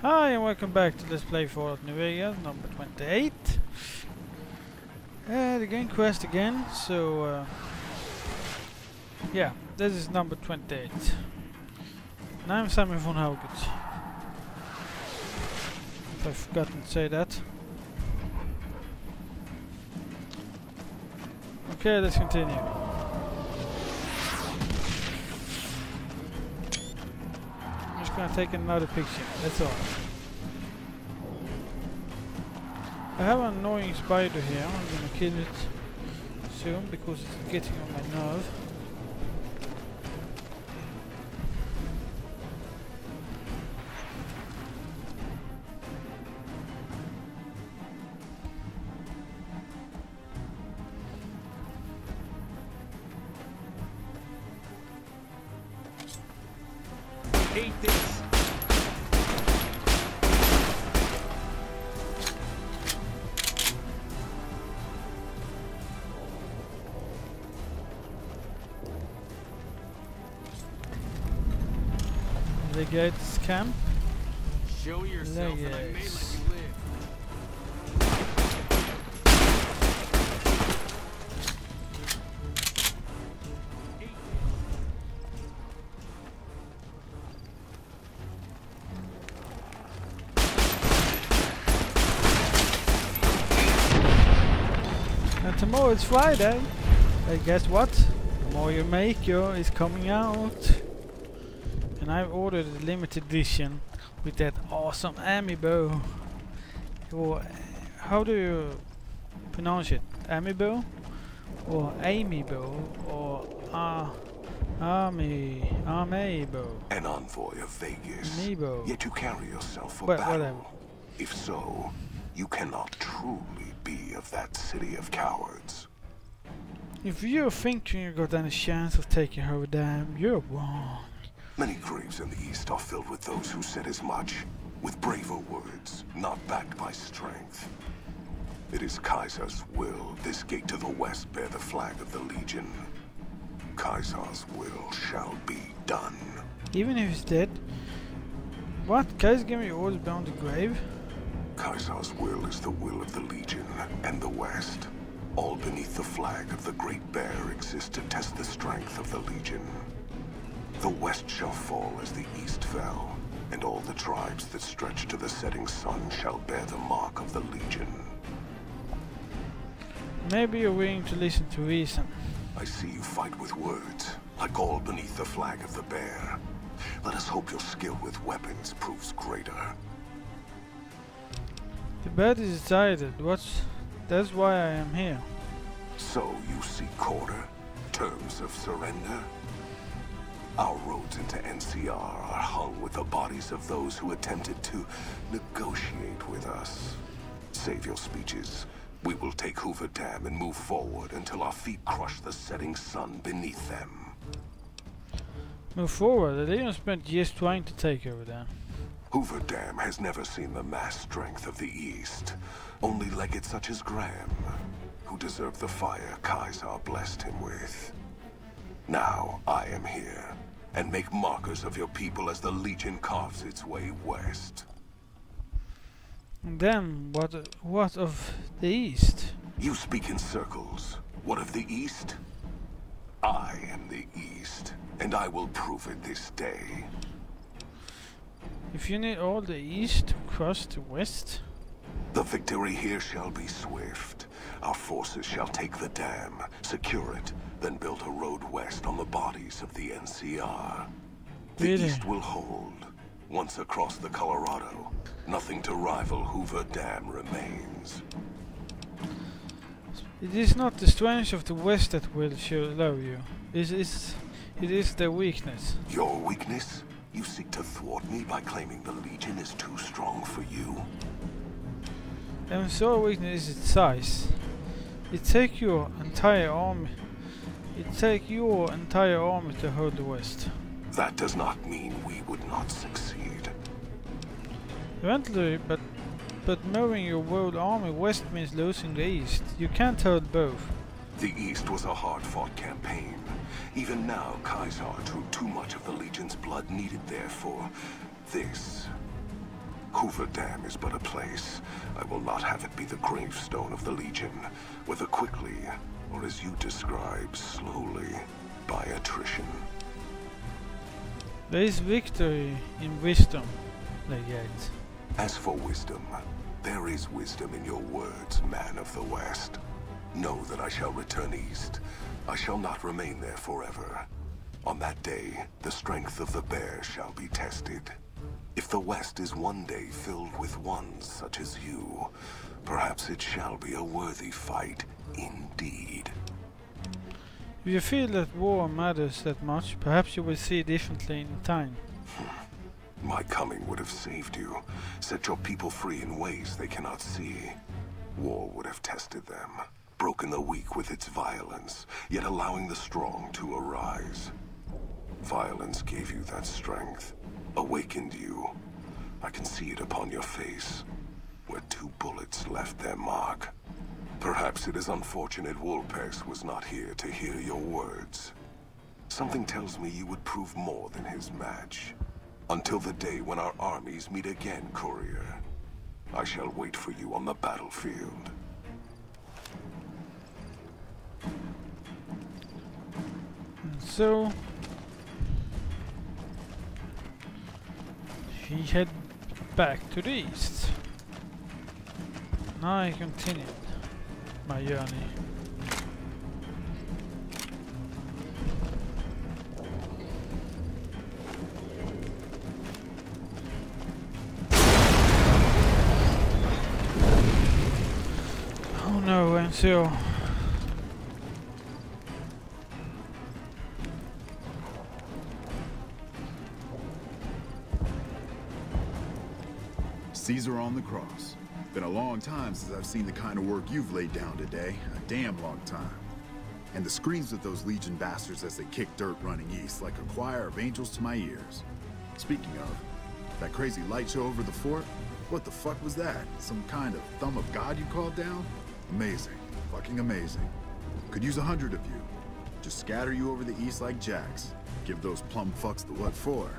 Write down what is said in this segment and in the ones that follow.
Hi and welcome back to Let's Play Fallout New Vegas, number 28. The game quest again, so yeah, this is number 28. And I'm SammyVonHauguth. If I've forgotten to say that. Okay, let's continue. I'm just gonna take another picture, that's all. I have an annoying spider here, I'm gonna kill it soon because it's getting on my nerve. Hate this. The gates camp. Show yourself and I may let you live. And tomorrow it's Friday. Guess what? The more you make, is coming out. And I've ordered a limited edition with that awesome amiibo. Or how do you pronounce it? Amiibo? Or amiibo? Or amiibo? An envoy of Vegas. Amiibo. Yet you carry yourself for Well, battle. whatever. If so, you cannot truly be of that city of cowards. If you're thinking you got any chance of taking her down, you're wrong. Many graves in the East are filled with those who said as much, with braver words, not backed by strength. It is Kaiser's will this gate to the west bear the flag of the Legion. Kaiser's will shall be done. Even if he's dead? What? Kaiser gave me orders beyond the grave? Kaiser's will is the will of the Legion and the West. All beneath the flag of the Great Bear exists to test the strength of the Legion. The West shall fall as the East fell, and all the tribes that stretch to the setting sun shall bear the mark of the Legion. Maybe you're willing to listen to reason. I see you fight with words, like all beneath the flag of the Bear. Let us hope your skill with weapons proves greater. The bed is decided. That's why I am here. So you seek order? Terms of surrender? Our roads into NCR are hung with the bodies of those who attempted to negotiate with us. Save your speeches. We will take Hoover Dam and move forward until our feet crush the setting sun beneath them. Move forward. The Legion spent years trying to take over there. Hoover Dam has never seen the mass strength of the East. Only legates such as Graham, who deserve the fire Kaiser blessed him with. Now I am here, and make markers of your people as the Legion carves its way west. And then, what of the East? You speak in circles. What of the East? I am the East, and I will prove it this day. If you need all the East to cross the West? The victory here shall be swift. Our forces shall take the dam, secure it, then build a road west on the bodies of the NCR. The Really? East will hold. Once across the Colorado, nothing to rival Hoover Dam remains. It is not the strength of the West that will allow you. It is their weakness. Your weakness? You seek to thwart me by claiming the Legion is too strong for you? And so weakness is its size. It take your entire army. To hold the West. That does not mean we would not succeed. Eventually, but moving your world army west means losing the East. You can't hold both. The East was a hard-fought campaign. Even now, Kaiser drew too much of the Legion's blood needed there for this. Hoover Dam is but a place. I will not have it be the gravestone of the Legion, whether quickly, or as you describe, slowly, by attrition. There is victory in wisdom, Legate. As for wisdom, there is wisdom in your words, man of the West. Know that I shall return east. I shall not remain there forever. On that day, the strength of the bear shall be tested. If the West is one day filled with ones such as you, perhaps it shall be a worthy fight indeed. If you feel that war matters that much, perhaps you will see differently in time. My coming would have saved you, set your people free in ways they cannot see. War would have tested them, broken the weak with its violence, yet allowing the strong to arise. Violence gave you that strength, awakened you. I can see it upon your face, where 2 bullets left their mark. Perhaps it is unfortunate Wolpex was not here to hear your words. Something tells me you would prove more than his match. Until the day when our armies meet again, courier. I shall wait for you on the battlefield. And so he head back to the east. Now I continued my journey. Oh no, and so Caesar on the cross. Been a long time since I've seen the kind of work you've laid down today. A damn long time. And the screams of those Legion bastards as they kick dirt running east like a choir of angels to my ears. Speaking of, that crazy light show over the fort? What the fuck was that? Some kind of thumb of God you called down? Amazing. Fucking amazing. Could use 100 of you. Just scatter you over the east like jacks. Give those plum fucks the what for.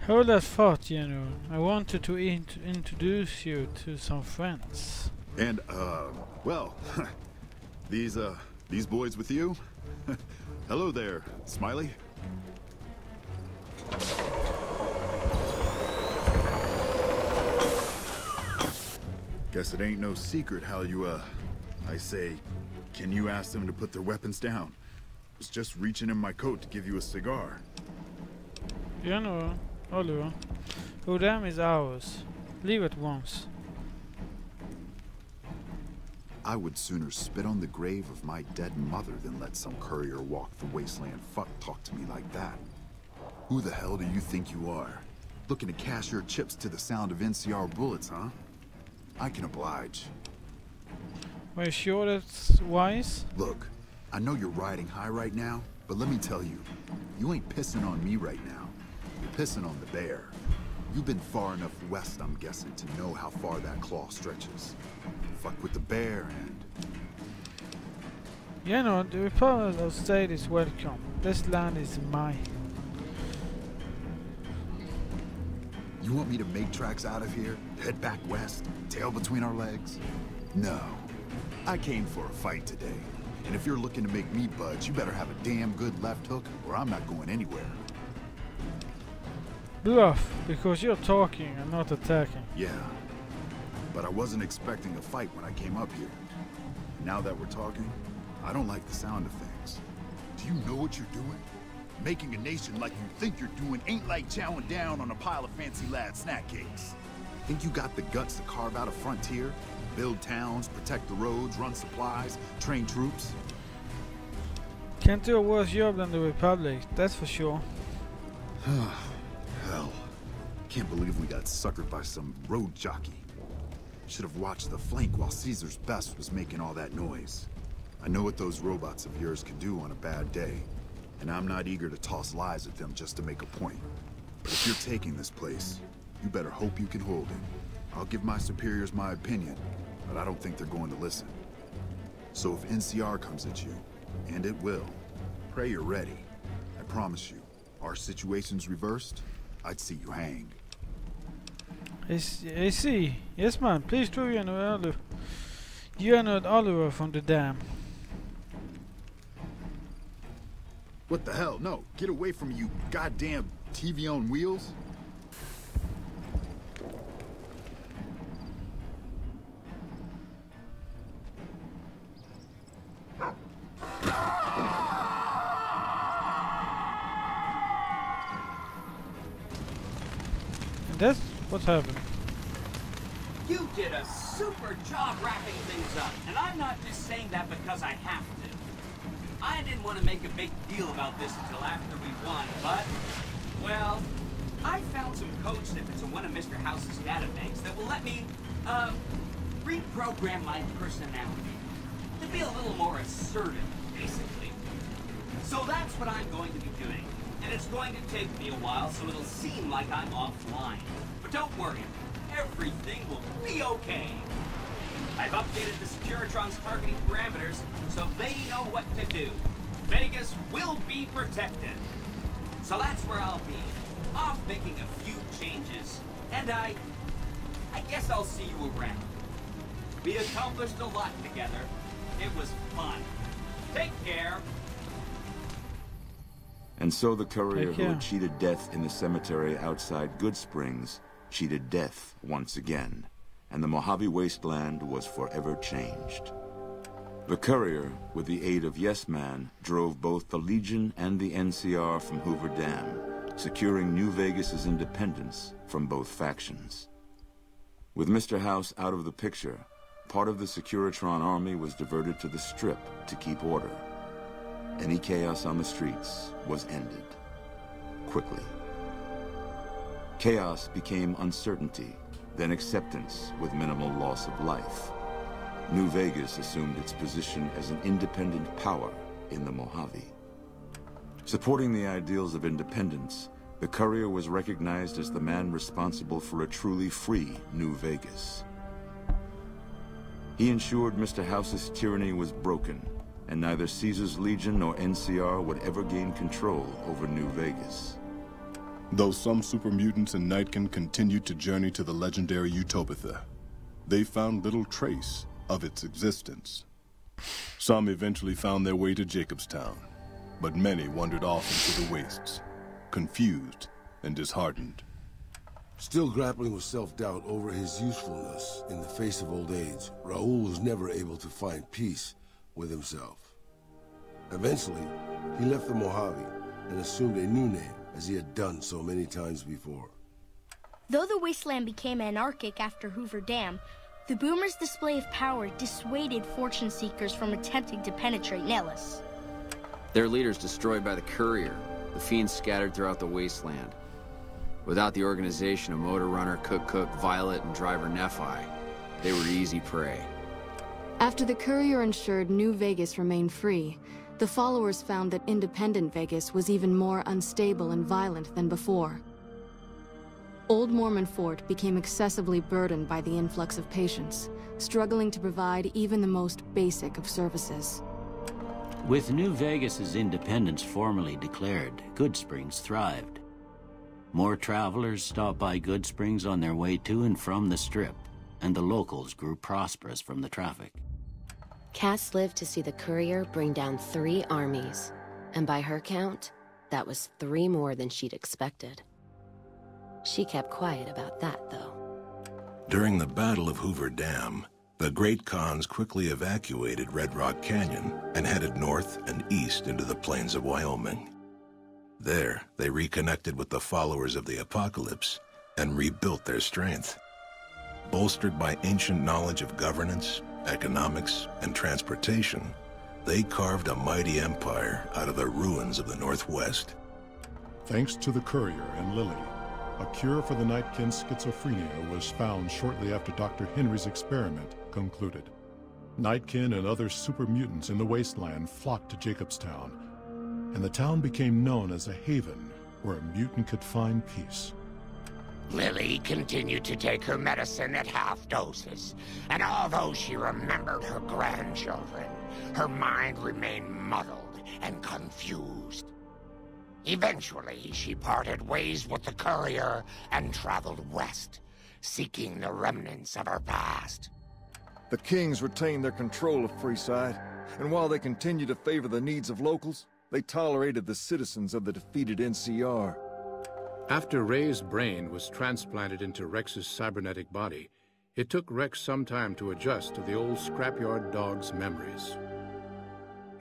hold that thought, General. I wanted to introduce you to some friends. And, well, these boys with you? Hello there, Smiley. Guess it ain't no secret how you, I say, can you ask them to put their weapons down? Was just reaching in my coat to give you a cigar. General, hello. Hauguth is ours. Leave at once. I would sooner spit on the grave of my dead mother than let some courier walk the wasteland fuck talk to me like that. Who the hell do you think you are? Looking to cash your chips to the sound of NCR bullets, huh? I can oblige. Are you sure that's wise? Look, I know you're riding high right now, but let me tell you, you ain't pissing on me right now. You're pissing on the bear. You've been far enough west, I'm guessing, to know how far that claw stretches. Fuck with the bear and... You know, the Republic of State is welcome. This land is mine. You want me to make tracks out of here? Head back west? Tail between our legs? No. I came for a fight today. And if you're looking to make me budge, you better have a damn good left hook, or I'm not going anywhere. Bluff, because you're talking and not attacking. Yeah. But I wasn't expecting a fight when I came up here. Now that we're talking, I don't like the sound of things. Do you know what you're doing? Making a nation like you think you're doing ain't like chowing down on a pile of fancy lad snack cakes. Think you got the guts to carve out a frontier? Build towns, protect the roads, run supplies, train troops? Can't do a worse job than the Republic, that's for sure. Hell. Can't believe we got suckered by some road jockey. Should have watched the flank while Caesar's best was making all that noise. I know what those robots of yours can do on a bad day, and I'm not eager to toss lies at them just to make a point. But if you're taking this place, you better hope you can hold it. I'll give my superiors my opinion, but I don't think they're going to listen. So if NCR comes at you, and it will, pray you're ready. I promise you, our situation's reversed, I'd see you hang. I see. Yes, man. Please do you know Oliver. You are not Oliver from the dam. What the hell? No, get away from me, you goddamn TV on wheels. And that's what's happened. You did a super job wrapping things up, and I'm not just saying that because I have to. I didn't want to make a big deal about this until after we won, but, well, I found some code snippets in one of Mr. House's databanks that will let me, reprogram my personality to be a little more assertive, basically. So that's what I'm going to be doing, and it's going to take me a while, so it'll seem like I'm offline. But don't worry, everything will be okay. I've updated the Securitron's targeting parameters, so they know what to do. Vegas will be protected. So that's where I'll be. Off making a few changes. And I guess I'll see you around. We accomplished a lot together. It was fun. Take care. And so the courier who had cheated death in the cemetery outside Good Springs cheated death once again. And the Mojave Wasteland was forever changed. The courier, with the aid of Yes Man, drove both the Legion and the NCR from Hoover Dam, securing New Vegas's independence from both factions. With Mr. House out of the picture, part of the Securitron army was diverted to the Strip to keep order. Any chaos on the streets was ended. Quickly. Chaos became uncertainty, then acceptance with minimal loss of life. New Vegas assumed its position as an independent power in the Mojave. Supporting the ideals of independence, the courier was recognized as the man responsible for a truly free New Vegas. He ensured Mr. House's tyranny was broken, and neither Caesar's Legion nor NCR would ever gain control over New Vegas. Though some super mutants in Nightkin continued to journey to the legendary Utopia, they found little trace of its existence. Some eventually found their way to Jacobstown, but many wandered off into the wastes, confused and disheartened. Still grappling with self-doubt over his usefulness in the face of old age, Raoul was never able to find peace with himself. Eventually, he left the Mojave and assumed a new name, as he had done so many times before. Though the wasteland became anarchic after Hoover Dam, the Boomers' display of power dissuaded fortune seekers from attempting to penetrate Nellis. Their leaders destroyed by the courier, the fiends scattered throughout the wasteland. Without the organization of Motor Runner, Cook, Violet, and Driver Nephi, they were easy prey. After the courier ensured New Vegas remained free, the followers found that independent Vegas was even more unstable and violent than before. Old Mormon Fort became excessively burdened by the influx of patients, struggling to provide even the most basic of services. With New Vegas's independence formally declared, Good Springs thrived. More travelers stopped by Good Springs on their way to and from the Strip, and the locals grew prosperous from the traffic. Cass lived to see the courier bring down 3 armies, and by her count, that was 3 more than she'd expected. She kept quiet about that, though. During the Battle of Hoover Dam, the Great Khans quickly evacuated Red Rock Canyon and headed north and east into the plains of Wyoming. There, they reconnected with the followers of the Apocalypse and rebuilt their strength. Bolstered by ancient knowledge of governance, economics, and transportation, they carved a mighty empire out of the ruins of the Northwest. Thanks to the courier and Lily, a cure for the Nightkin's schizophrenia was found shortly after Dr. Henry's experiment concluded. Nightkin and other super mutants in the wasteland flocked to Jacobstown, and the town became known as a haven where a mutant could find peace. Lily continued to take her medicine at half doses, and although she remembered her grandchildren, her mind remained muddled and confused. Eventually, she parted ways with the courier and traveled west, seeking the remnants of her past. The kings retained their control of Freeside, and while they continued to favor the needs of locals, they tolerated the citizens of the defeated NCR. After Ray's brain was transplanted into Rex's cybernetic body, it took Rex some time to adjust to the old scrapyard dog's memories.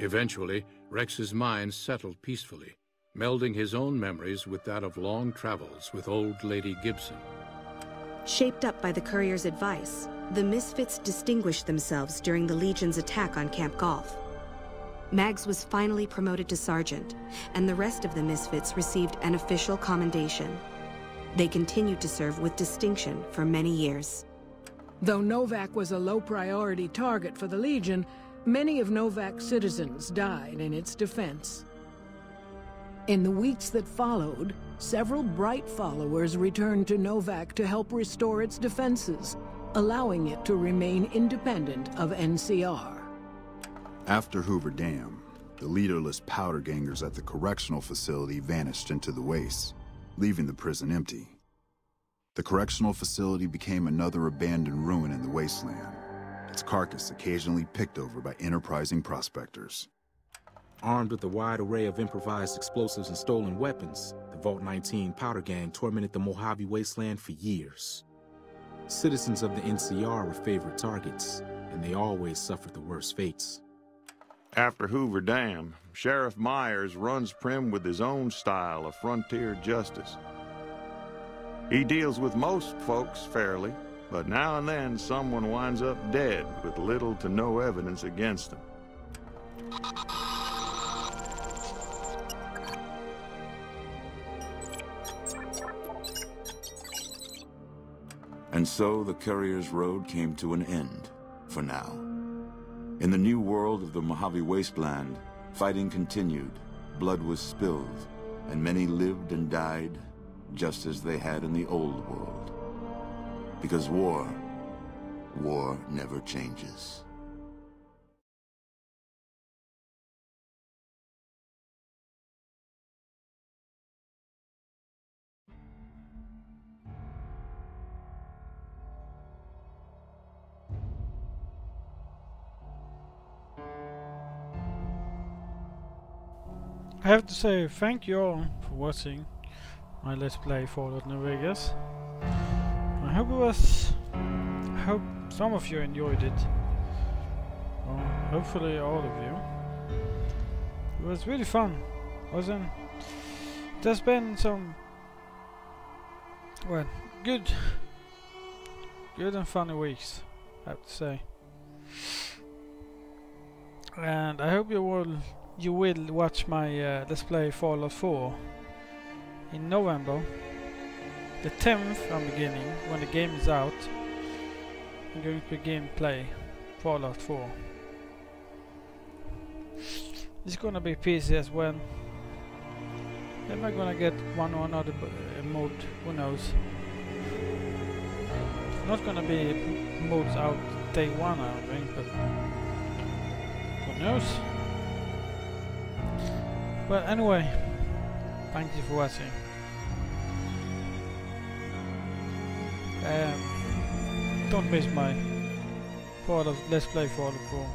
Eventually, Rex's mind settled peacefully, melding his own memories with that of long travels with old Lady Gibson. Shaped up by the Courier's advice, the Misfits distinguished themselves during the Legion's attack on Camp Golf. Mags was finally promoted to Sergeant, and the rest of the Misfits received an official commendation. They continued to serve with distinction for many years. Though Novak was a low-priority target for the Legion, many of Novak's citizens died in its defense. In the weeks that followed, several bright followers returned to Novak to help restore its defenses, allowing it to remain independent of NCR. After Hoover Dam, the leaderless powder gangers at the correctional facility vanished into the wastes, leaving the prison empty. The correctional facility became another abandoned ruin in the wasteland, its carcass occasionally picked over by enterprising prospectors. Armed with a wide array of improvised explosives and stolen weapons, the Vault 19 powder gang tormented the Mojave Wasteland for years. Citizens of the NCR were favorite targets, and they always suffered the worst fates. After Hoover Dam, Sheriff Myers runs Prim with his own style of frontier justice. He deals with most folks fairly, but now and then someone winds up dead with little to no evidence against them. And so the Courier's road came to an end, for now. In the new world of the Mojave Wasteland, fighting continued, blood was spilled, and many lived and died just as they had in the old world. Because war never changes. I have to say thank you all for watching my Let's Play Fallout New Vegas. I hope some of you enjoyed it. Well, hopefully all of you. It was really fun, wasn't it? There's been some, well, good and funny weeks, I have to say. And I hope you will watch my Let's Play Fallout 4 in November. The 10th I'm beginning, when the game is out. I'm going to begin play Fallout 4. It's gonna be PC as well. Am I gonna get one or another mod? Who knows? It's not gonna be mods out day one, I don't think, but who knows? But anyway, thank you for watching. Don't miss my Let's Play Fallout 4.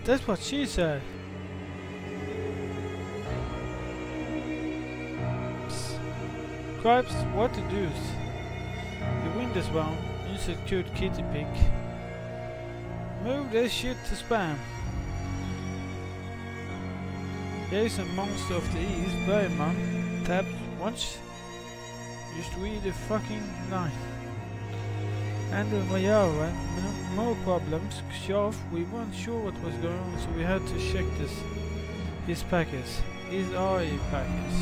That's what she said. Cripes, what the deuce? You win this one, you said cute kitty pig. Move this shit to spam. Here's a monster of the east, Bergman. Tap once. Just read the fucking line. And the Majara, more problems. Sharp, we weren't sure what was going on, so we had to check his packets. His RE packets.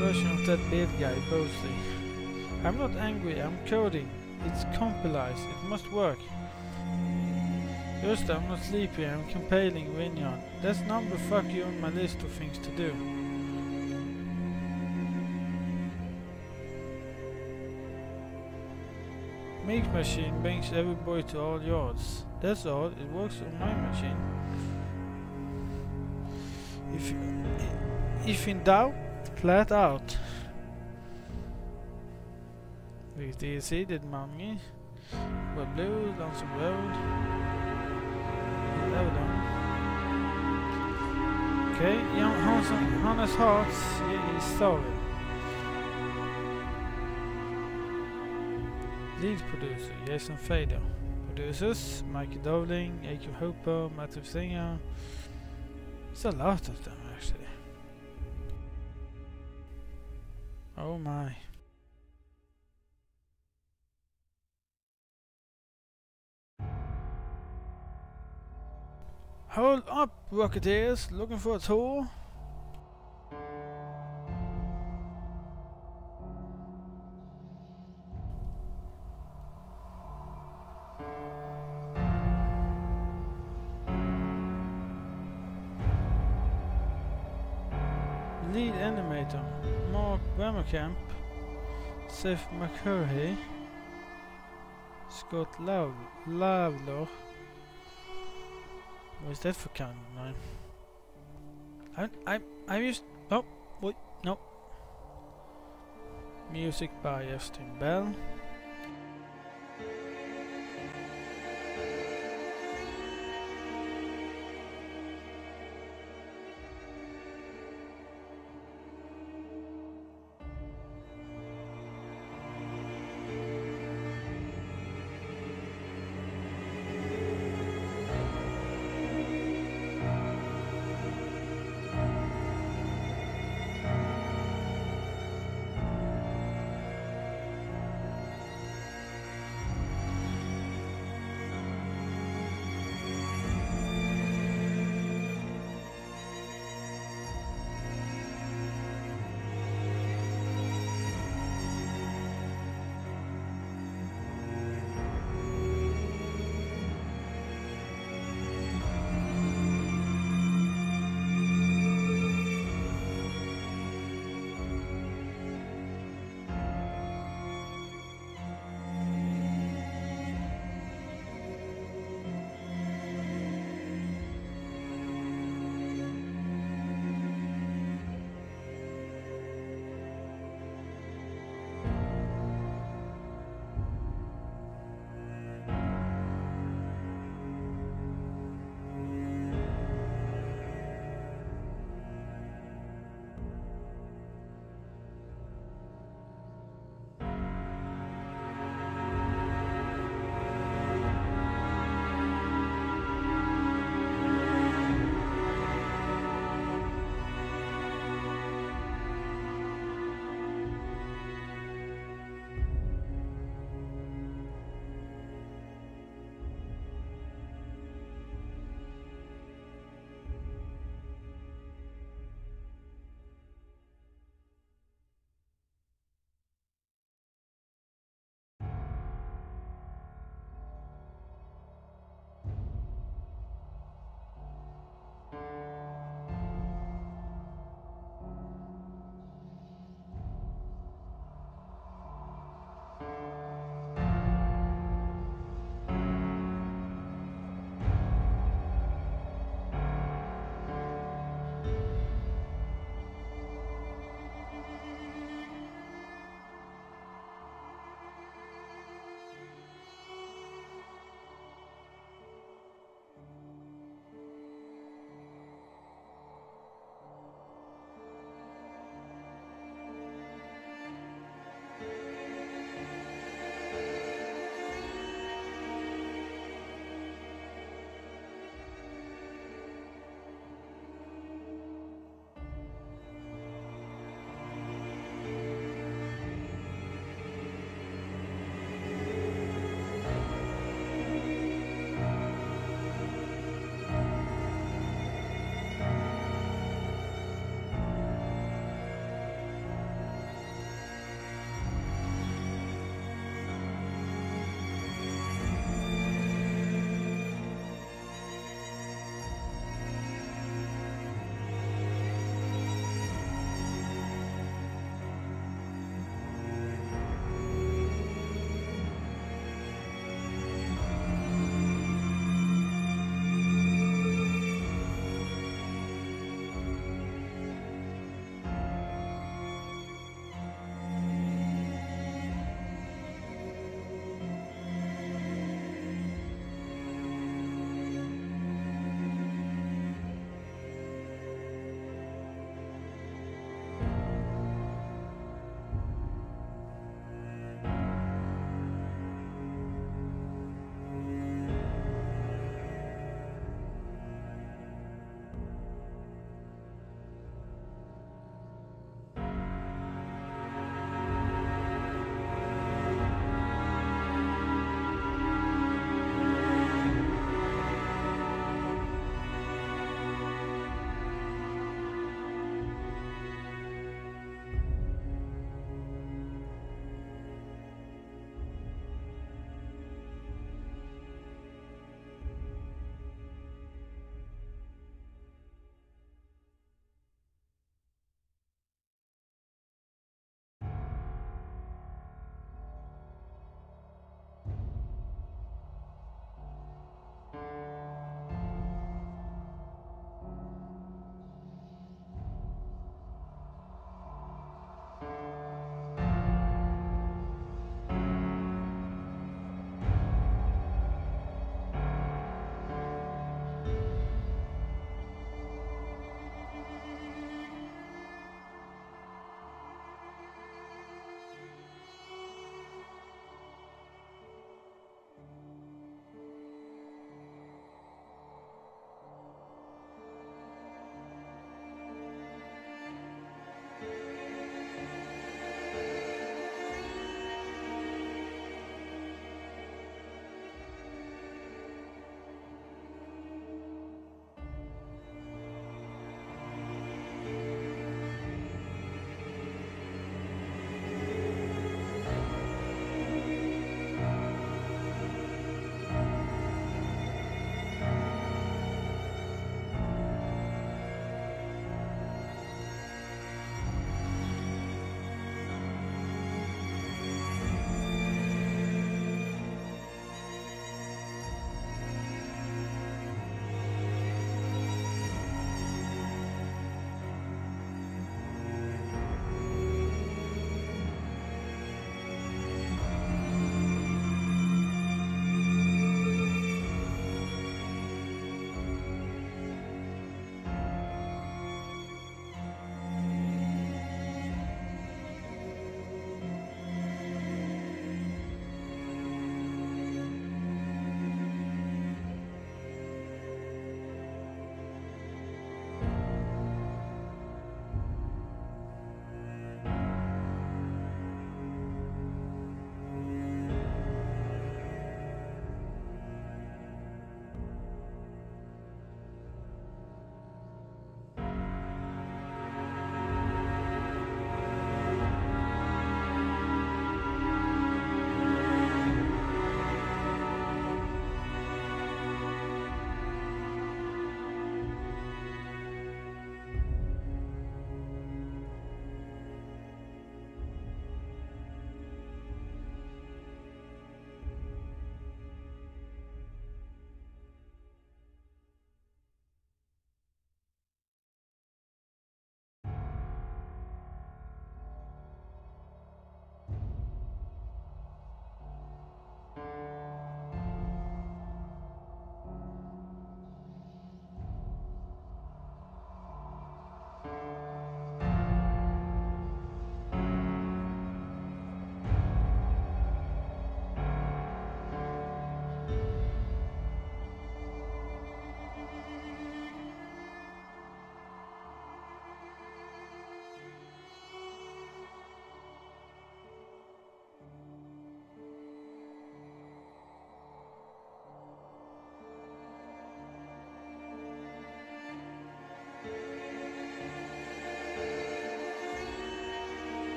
Version of that bad guy, Bosley. I'm not angry, I'm coding. It's compiled, it must work. Just I'm not sleepy, I'm compiling Vineyard. That's number fuck you on my list of things to do. Make machine brings every boy to all yards. That's all, it works on my machine. If in doubt, flat out. With DLC did mommy. We're blue, Lonesome Road. Okay, young Hannes Hearts is sorry. Lead producer, Jason Fader. Producers, Mikey Dowling, A.Q. Hooper, Matthew Singer. It's a lot of them actually. Oh my. Hold up, Rocketeers, looking for a tour? Lead animator, Mark Bremerkamp, Seth McCurry, Scott Lavler. What is that for kind of name? I'm used. Oh, wait, no. Music by Justin Bell.